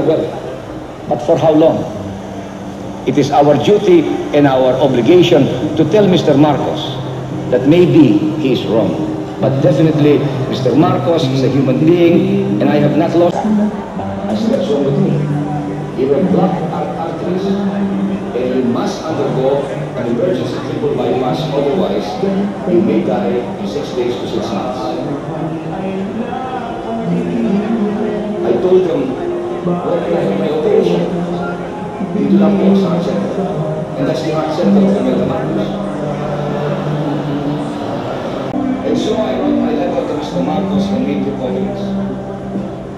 well. But for how long? It is our duty and our obligation to tell Mr. Marcos that maybe he is wrong. But definitely, Mr. Marcos is a human being, and I have not lost. I said so with me. He will block our arteries, and he must undergo an emergency triple bypass, otherwise he may die in 6 days to 6 months. I told him, when can I have my operation? Dito lang po sa heart center. And that's the heart center of Imelda Marcos. And so I wrote my letter to Mr. Marcos and made the confidence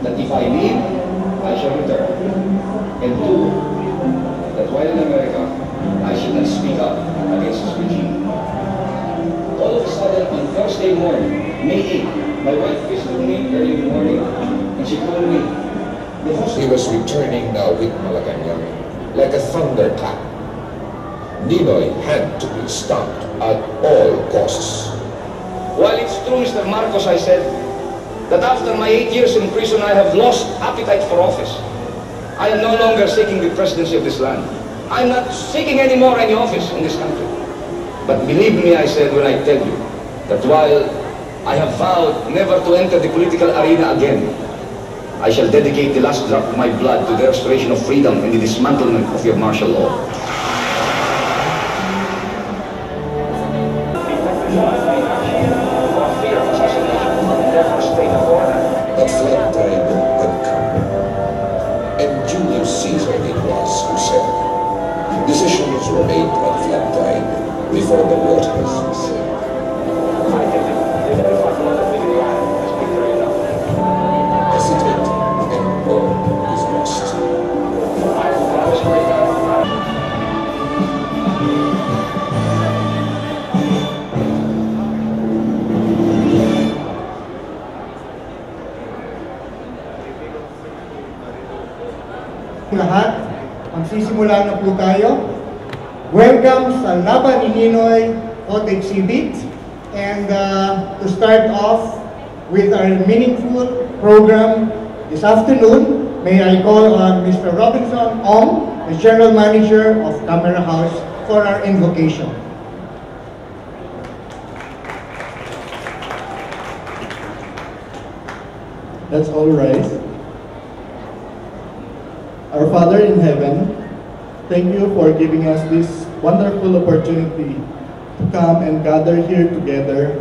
that if I leave, I shall return. And two, that while in America, I should not speak up against this regime. All of a sudden, on Thursday morning, May 8th, my wife visited me early in the morning, and she told me, he was returning now with Malacanang like a thunderclap. Ninoy had to be stopped at all costs. While it's true, Mr. Marcos, I said, that after my 8 years in prison, I have lost appetite for office. I am no longer seeking the presidency of this land. I'm not seeking any more any office in this country. But believe me, I said, when I tell you that while I have vowed never to enter the political arena again, I shall dedicate the last drop of my blood to the restoration of freedom and the dismantlement of your martial law. But flight time had come, and Julius Caesar it was who said, decisions were made on flight time before the waters were set. Hesitate, and all is lost. Lahat, magsisimula na po tayo. Welcome sa Laban ni Ninoy Photo Exhibit. And to start off with our meaningful program this afternoon, may I call on Mr. Robinson Ong, the General Manager of Camera House, for our invocation. Let's all rise. Our Father in heaven, thank you for giving us this wonderful opportunity to come and gather here together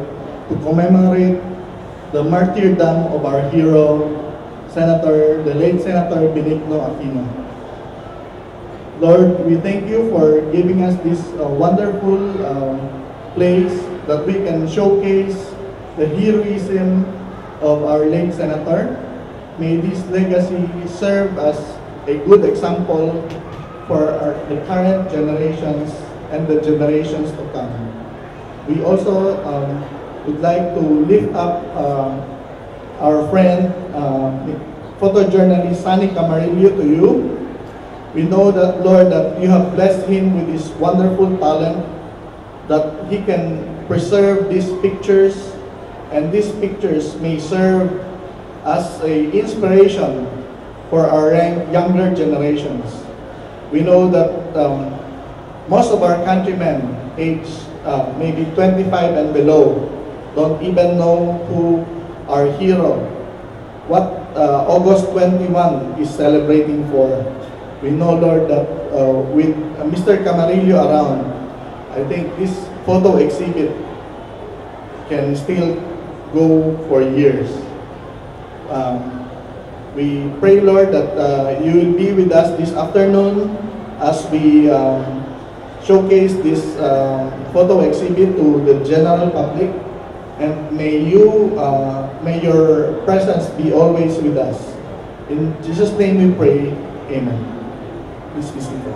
to commemorate the martyrdom of our hero, the late Senator Benigno Aquino. Lord, we thank you for giving us this wonderful place that we can showcase the heroism of our late Senator. May this legacy serve as a good example for the current generations and the generations to come. We also would like to lift up our friend, photojournalist Sunny Camarillo to you. We know that, Lord, that you have blessed him with this wonderful talent, that he can preserve these pictures, and these pictures may serve as an inspiration for our younger generations. We know that most of our countrymen aged maybe 25 and below don't even know who our hero, what August 21 is celebrating for. We know, Lord, that with Mr. Camarillo around, I think this photo exhibit can still go for years. We pray, Lord, that you will be with us this afternoon as we showcase this photo exhibit to the general public, and may your presence be always with us. In Jesus' name we pray, amen. Please be seated.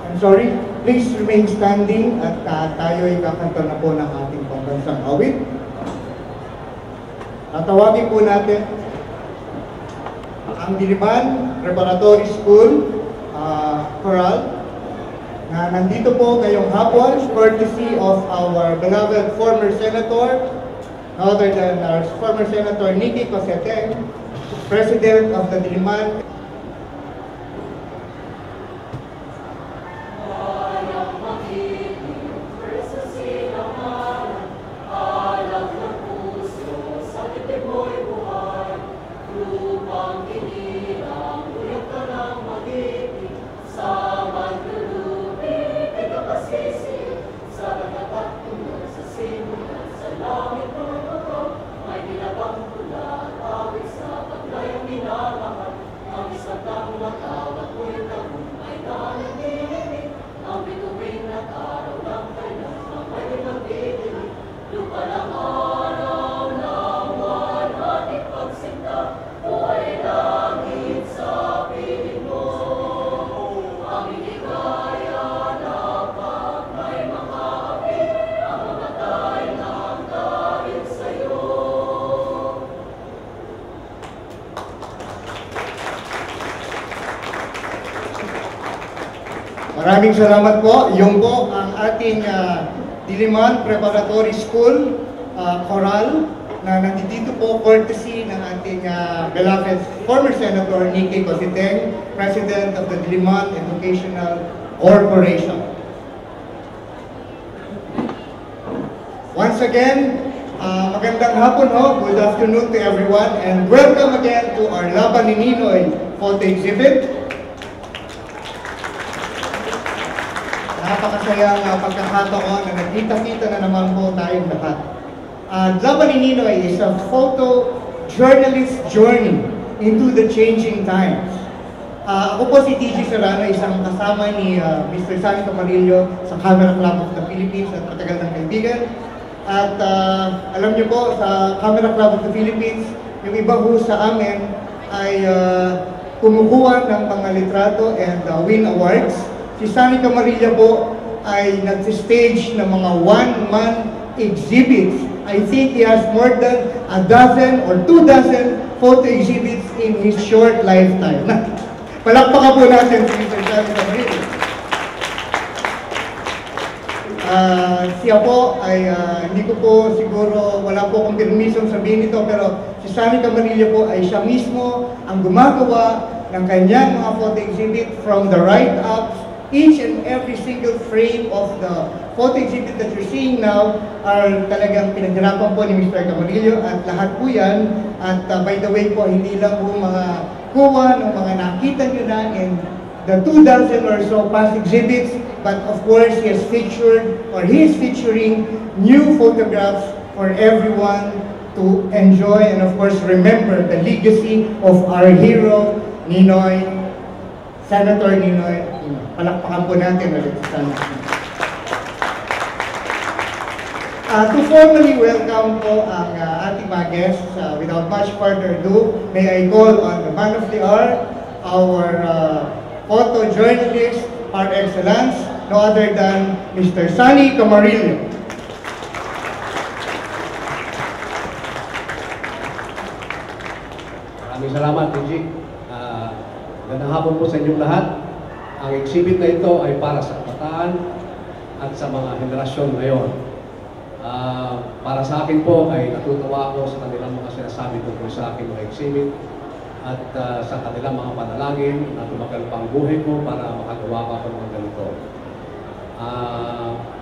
I'm sorry, please remain standing at tayo ay kakanta na po ng ating pambansang awit. Tatawagin po natin ang Diliman Preparatory School Choral na nandito po ngayong hapon, courtesy of our beloved former Senator, no other than our former Senator Nicky Cosete, President of the Diliman. Maraming salamat po. Yung po ang ating Diliman Preparatory School choral na nandito po courtesy ng ating beloved former Senator Nicky Cositeng, President of the Diliman Educational Corporation. Once again, magandang hapon ho. Good afternoon to everyone and welcome again to our Laban ni Ninoy photo exhibit. Napakasayang pagkakataon na nagkita-kita na naman po tayong lahat. Laban ni Ninoy is a photo journalist journey into the changing times. Ako po si TG Serrano, isang kasama ni Mr. Sunny Camarillo sa Camera Club of the Philippines at matagal ng kaibigan. At alam niyo po, sa Camera Club of the Philippines, yung iba po sa amin ay kumukuha ng mga litrato and win awards. Si Sunny Camarillo po ay nag-stage ng mga one-man exhibits. I think he has more than a dozen or 24 photo exhibits in his short lifetime. Palakpakan po natin si Mr. Sunny Camarillo. Siya po ay, hindi ko po siguro, wala po akong permission sabihin ito, pero si Sunny Camarillo po ay siya mismo ang gumagawa ng kanyang mga photo exhibit from the write-ups. Each and every single frame of the photo exhibit that you're seeing now are talagang pinaghirapan po ni Mr. Camarillo at lahat po yan. At by the way po, hindi lang po mga kuha ng mga nakita nyo na in the 2,000 or so past exhibits, but of course he has featured or he is featuring new photographs for everyone to enjoy and of course remember the legacy of our hero, Ninoy, Senator Ninoy. Palakpakan po natin ulit sa to formally welcome po ang ating mga guests, without much further ado, may I call on the man of the hour, our photojournalist par excellence, no other than Mr. Sunny Camarillo. Maraming salamat, TG. Magandang hapon po sa inyong lahat. Ang exhibit na ito ay para sa kabataan at sa mga henerasyon ngayon. Para sa akin po ay natutuwa ako sa kanilang mga sinasabi tungkol sa aking mga exhibit at sa kanilang mga panalangin na tumagal pa ang buhay ko para makagawa pa ako ng ganito.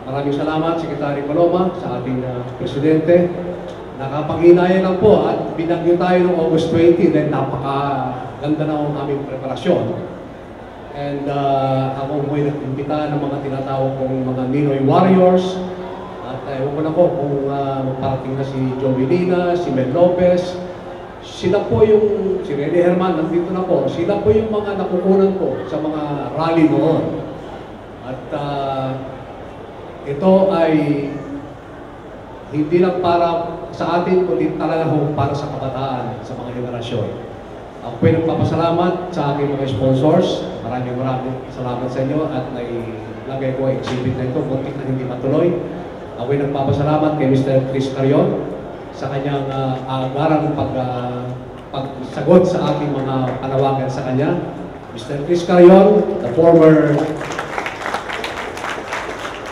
Maraming salamat, Secretary Paloma, sa ating Presidente. Nakapag-inayan lang po at binagyo tayo noong August 20 dahil napakaganda na ang aming preparasyon. And ako po'y nag-imbita ng mga tinatawag kong mga Ninoy Warriors. At ewan ko na po kung magparating na si Joey Lina, si Mel Lopez. Sila po yung, si Rene Herman, nandito na po. Sila po yung mga nakukunan ko sa mga rally noon. At ito ay hindi lang para sa atin, kundi talaga para sa kabataan, sa mga henerasyon. Ako po'y nagpapasalamat sa aking mga sponsors. Maraming salamat sa inyo at nailagay ko ang exhibit na ito, kunti na hindi matuloy. Ako'y nagpapasalamat kay Mr. Chris Carion sa kanyang agarang pagsagot sa aking mga panawagan sa kanya. Mr. Chris Carion, the former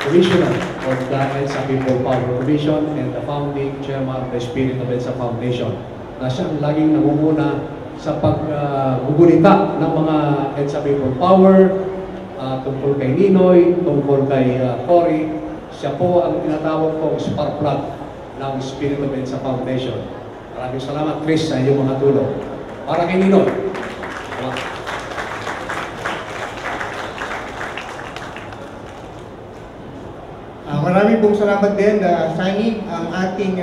Commissioner of the EDSA People Power Commission and the founding chairman of the Spirit of EDSA Foundation, na siyang laging namumuna sa paggugunita ng mga EDSA People Power, tungkol kay Ninoy, tungkol kay Cory. Siya po ang tinatawag ko spark plug ng Spirit of EDSA Foundation. Maraming salamat, Chris, sa iyong mga tulong. Para kay Ninoy. Maraming pong salamat din, Sunny, ang ating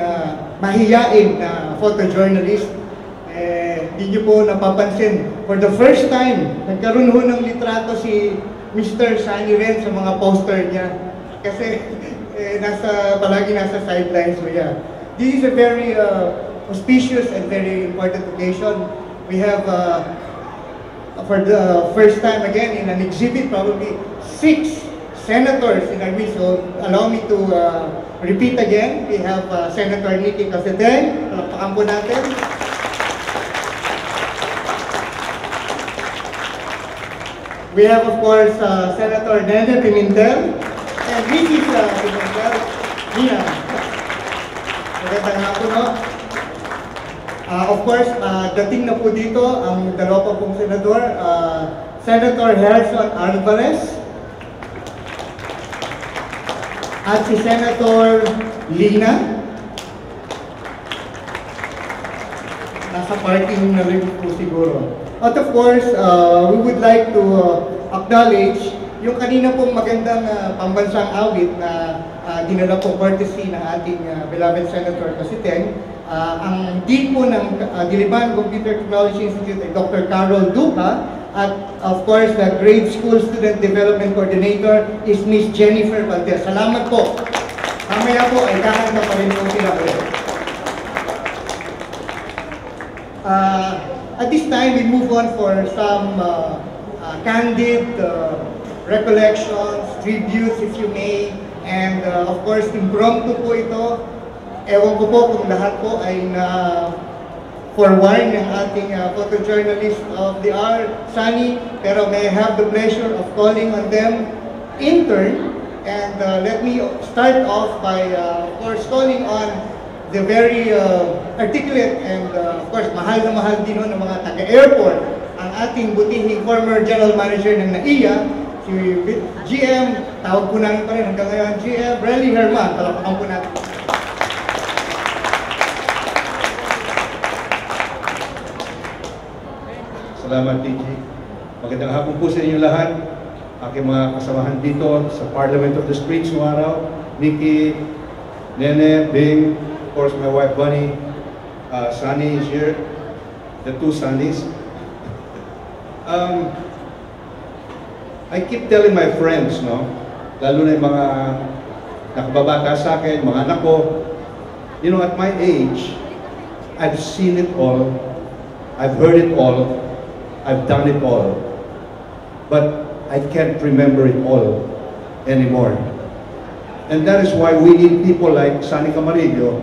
mahiyain na photojournalist. Hindi niyo po napapansin, for the first time, nagkaroon ho ng litrato si Mr. Sunny Ren sa mga poster niya. Kasi palagi nasa sidelines ho yan. This is a very auspicious and very important occasion. We have, for the first time again, in an exhibit, probably 6 senators in our midst. So allow me to repeat again. We have Senator Nicky Coseten. Palakpakan po natin. We have, of course, Senator Nene Pimentel and Mrs. Pimentel. Nina. Magandang hapon, no? Of course, dating na po dito ang dalawa pa pong senador, Senator Harrison Alvarez at si Senator Lina. Nasa parking na rin po siguro. At of course, we would like to acknowledge yung kanina pong magandang pambansang awit na dinala po courtesy ng ating beloved Senator Coseten. Ang dean po ng Diliman Computer Technology Institute ay Dr. Carol Duca. At of course, the Grade School Student Development Coordinator is Miss Jennifer Valdez. Salamat po. Mamaya po ay kakanta pa rin po sila ulit. At this time, we move on for some candid recollections, tributes if you may, and of course, impromptu po ito. Ewan ko po kung lahat po ay na-forewarn ng ating photojournalist of the hour, Sunny, pero may I have the pleasure of calling on them in turn. And let me start off by, of course, calling on the very articulate and, of course, mahal na mahal din ng mga taga-airport, ang ating butihing former General Manager ng NAIA, si GM, tawag po namin pa rin hanggang ngayon, GM Relly Herman. Palakpakan po natin. Salamat, TG. Magandang hapon po sa inyo lahat. Aking mga kasamahan dito sa Parliament of the Streets ng araw. Nikki, Nene, Bing, of course my wife Bunny, Sunny is here, the two Sunnys. I keep telling my friends, no, lalo na yung mga nakababata sa akin, mga anak ko, you know, at my age, I've seen it all, I've heard it all, I've done it all, but I can't remember it all anymore. And that is why we need people like Sunny Camarillo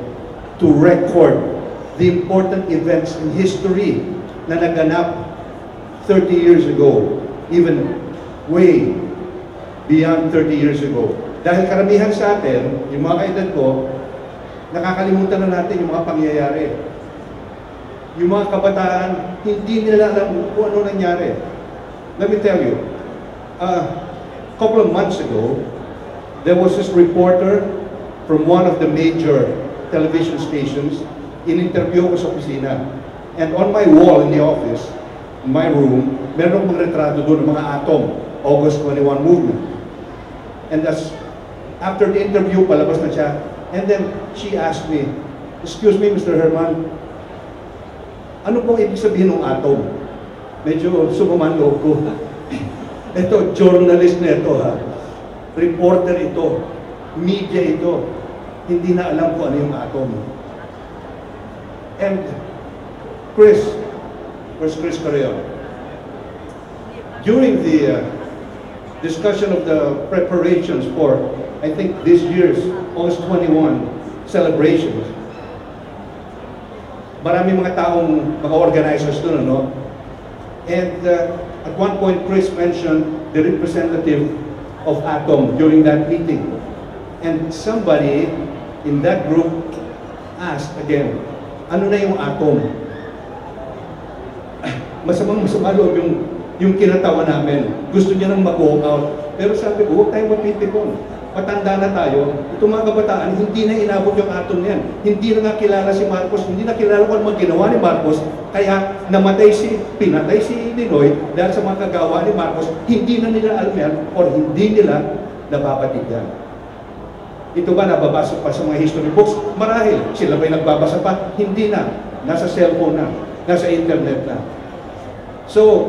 to record the important events in history na naganap 30 years ago, even way beyond 30 years ago. Dahil karamihan sa atin, yung mga kaedad ko, nakakalimutan na natin yung mga pangyayari. Yung mga kabataan, hindi nila alam kung ano nangyari. Let me tell you, a couple of months ago, there was this reporter from one of the major television stations. In-interview ko sa opisina. And on my wall in the office, in my room, meron akong retrato doon ng mga atom, August 21 movement. And after the interview, palabas na siya. And then she asked me, "Excuse me, Mr. Herman, ano pong ibig sabihin ng atom?" Medyo sumaman loob ko. Ito, journalist na ito, ha? Reporter ito, media ito. Hindi na alam ko ano yung atom. And Chris, where's Chris Carrillo? During the discussion of the preparations for, I think, this year's August 21 celebrations, marami mga taong, mga organizers doon, ano? And at one point, Chris mentioned the representative of Atom during that meeting. And somebody in that group asked again, ano na yung atom? masama loob yung kinatawa namin. Gusto niya nang mag-walk out. Pero sabi ko, huwag tayong mapipikon. Matanda na tayo. Itong mga kabataan, hindi na inabot yung atom niyan. Hindi na nga kilala si Marcos, hindi na kilala kung ano ginawa ni Marcos. Kaya pinatay si Ninoy dahil sa mga kagawa ni Marcos, hindi na nila alam yan or hindi nila nababatid yan. Ito ba nababasa pa sa mga history books? Marahil, sila ba'y nagbabasa pa? Hindi na. Nasa cellphone na. Nasa internet na. So,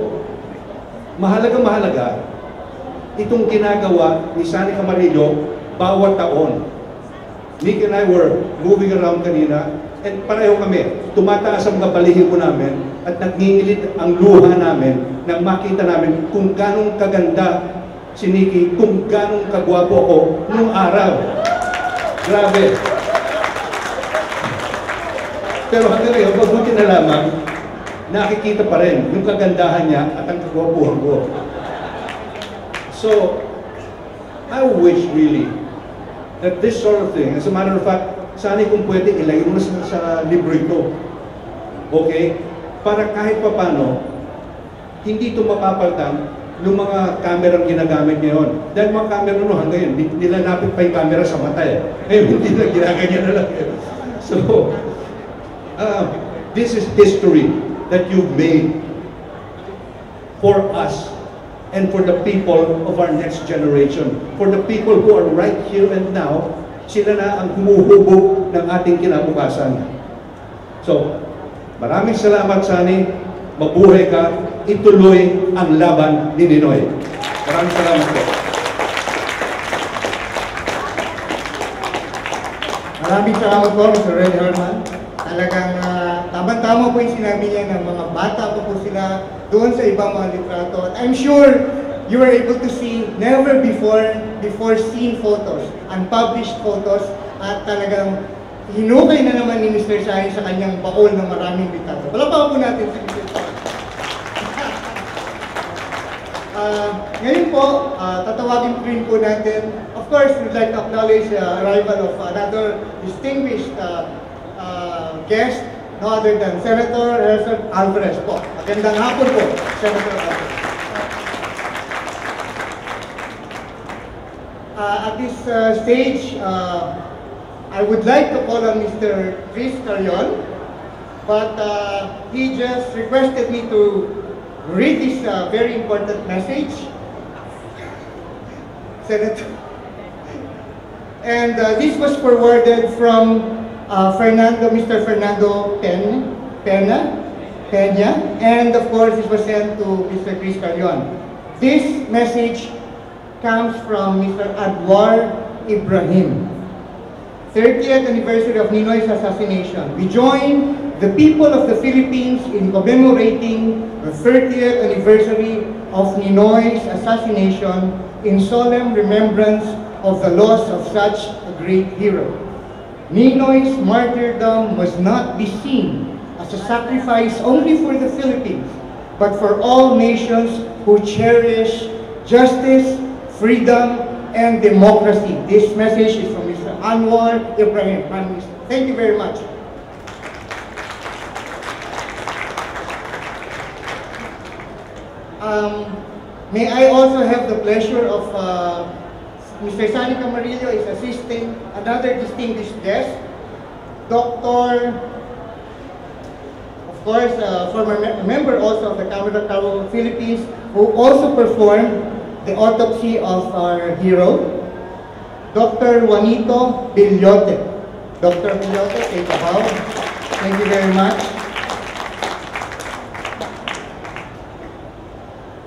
mahalaga, itong ginagawa ni Sani Camarillo bawat taon. Nick and I were moving around kanina and pareho kami. Tumataas ang mga balihibo namin at nagningilit ang luha namin nang makita namin kung ganong kaganda si Nikki, kung ganong kagwapo ako nung araw. Grabe. Pero hanggang ngayon, mabuti na lamang, nakikita pa rin yung kagandahan niya at ang kagwapuhan ko. So, I wish really that this sort of thing, as a matter of fact, sana kung pwede ilagay mo na sa libro ito. Okay? Para kahit papano, hindi ito mapapaltan ng mga kamerang ginagamit ngayon. Dahil mga kamera no, hanggang yun, nilalapit pa yung kamera sa mata eh. Ngayon, hindi na ginaganyan na lang. So, this is history that you've made for us and for the people of our next generation. For the people who are right here and now, sila na ang humuhubog ng ating kinabukasan. So, maraming salamat, Sani. Mabuhay ka. Ituloy ang laban ni Ninoy. Maraming salamat po. Maraming salamat po, Mr. Red Herman. Talagang tama-tama po yung sinabi niya ng mga bata po sila doon sa ibang mga litrato. I'm sure you were able to see never before seen photos, unpublished photos, at talagang hinukay na naman ni Mr. Sani sa kanyang baon ng maraming litrato. Palapakan po natin sa Mr. Sani. Ngayon po, tatawagin rin po natin, of course, we'd like to acknowledge the arrival of another distinguished guest, no other than Senator Herson Alvarez po. Magandang hapon po, Senator Alvarez. At this stage, I would like to call on Mr. Chris Carrion, but he just requested me to read this very important message. Senator. And this was forwarded from Mr. Fernando Peña, and of course this was sent to Mr. Chris Carrion. This message comes from Mr. Adwar Ibrahim. 30th anniversary of Ninoy's assassination. We join the people of the Philippines in commemorating the 30th anniversary of Ninoy's assassination in solemn remembrance of the loss of such a great hero. Ninoy's martyrdom must not be seen as a sacrifice only for the Philippines, but for all nations who cherish justice, freedom, and democracy. This message is from Mr. Anwar Ibrahim, Prime Minister. Thank you very much. May I also have the pleasure of Mr. Sani Camarillo is assisting another distinguished guest, Dr. Of course, former member also of the Camera Cargo Philippines, who also performed the autopsy of our hero, Dr. Juanito Bilyote. Dr. Bilyote, take a bow. Thank you very much.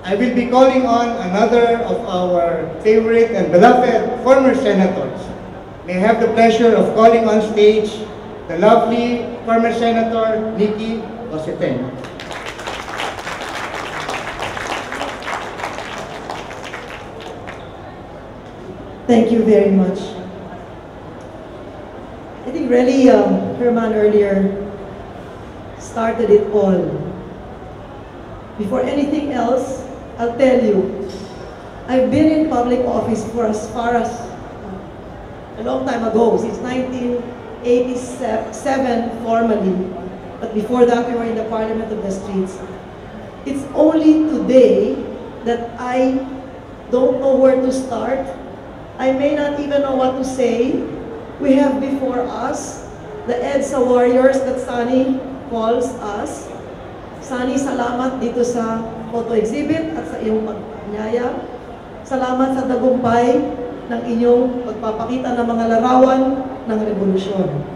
I will be calling on another of our favorite and beloved former senators. May I have the pleasure of calling on stage the lovely former Senator Nikki Oceteng. Thank you very much. I think really Herman earlier started it all. Before anything else, I'll tell you, I've been in public office for as far as a long time ago, since 1987 formally. But before that, we were in the Parliament of the Streets. It's only today that I don't know where to start. I may not even know what to say. We have before us the EDSA warriors that Sunny calls us. Sunny, salamat dito sa photo exhibit at sa iyong pagpanyaya. Salamat sa tagumpay ng inyong pagpapakita ng mga larawan ng revolusyon.